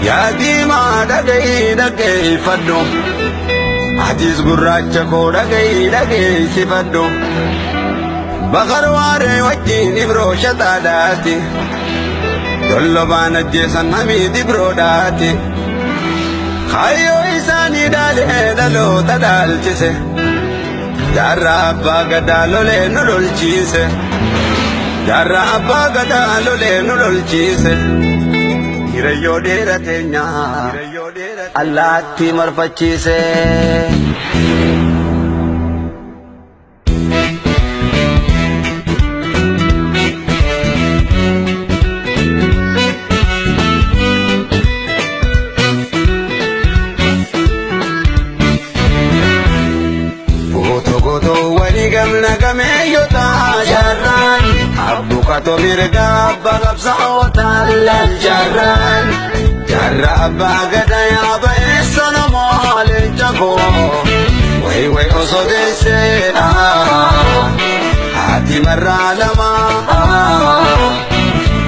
yaa diimaa dhaga'ii fadhu atis gurraacha koo dhaga'ii sifadhu bakar waaree wajjin ibroo shataadhaati dollobaan ajjeesan hamiid ibroodhaati kaayyoo isaanii dhaalee dhaloota dhaalchise jaarraa abbaa gadaa lolee nu lolchiise jaarraa abbaa gadaa lolee nu lolchiise hirayyoo dheerateenya allaatti marfachiise. gamna gameeyota jarran abbukato mirga abba qabsaa'ota laljarran jarra abba gada yaaba eessana mooleen jakoo way osoo deesse haati marraa lama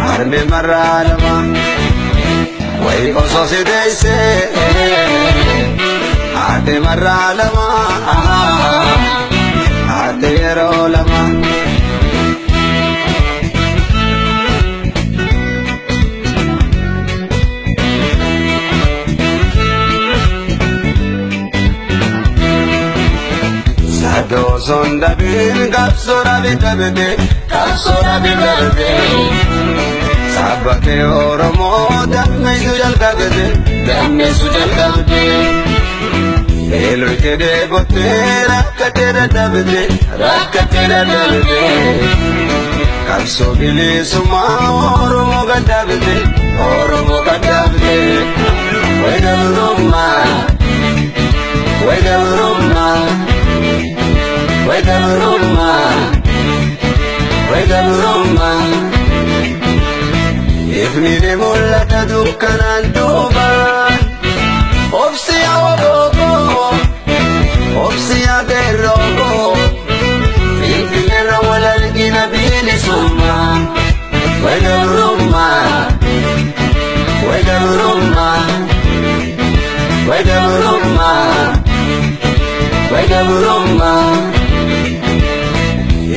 harme marraa lama way osoo si deesse haati marraa lama Atero lama Sado sonda bin kapsora bitabde Sabake oromo damme sujal kabde Elo kede bote rakatera dabde Kapso bile suma oromo gadabde Wega Roma Ifni de molla tadukanan doban Opsia wagogo Opsia de rogo Filfilera wala ligina bili suma Wega Roma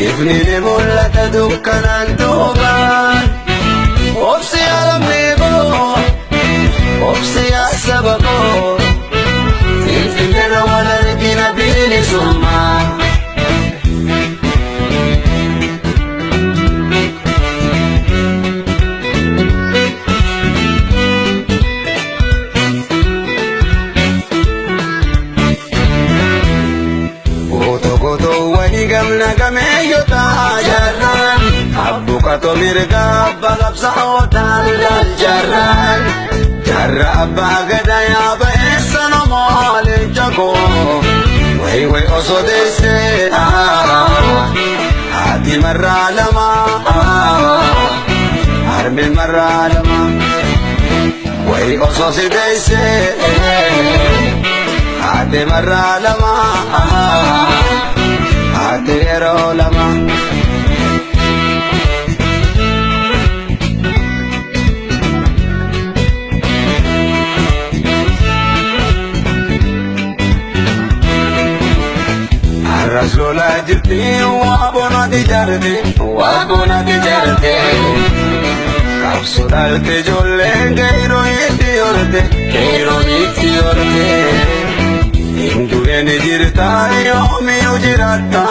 Ifni de molla tadukanan doban Opsia lamego Opsia sabago Filfilera wala ligina bili suma gamna gameeyota jarran abbukato mirga abba qabsaa'ota laljarran jarra abbaa gada yaaba eessana mooleen jakoo way osoo deesse haati marraa lama harme marraa lama way osoo si deesse haati marraa lama Atero lama Arras lola jirti wabona di jarte Kapsu dalte jolle keiro iti orte Indurene jirta yomi ujirata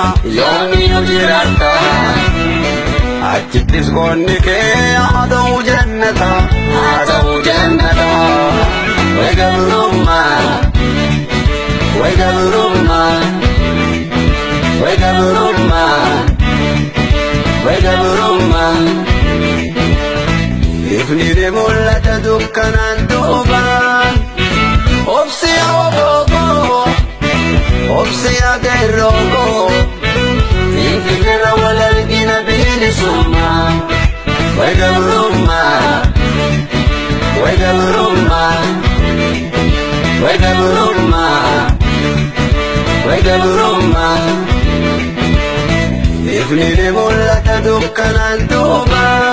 Achittis gonni ke aadau jannata Wega Roma Ifni de molla tadukanan doban Opsia wagogo Opsia de rogo Filfilera wala ligina bili suma Wega Roma Ifni de molla tadukanan doban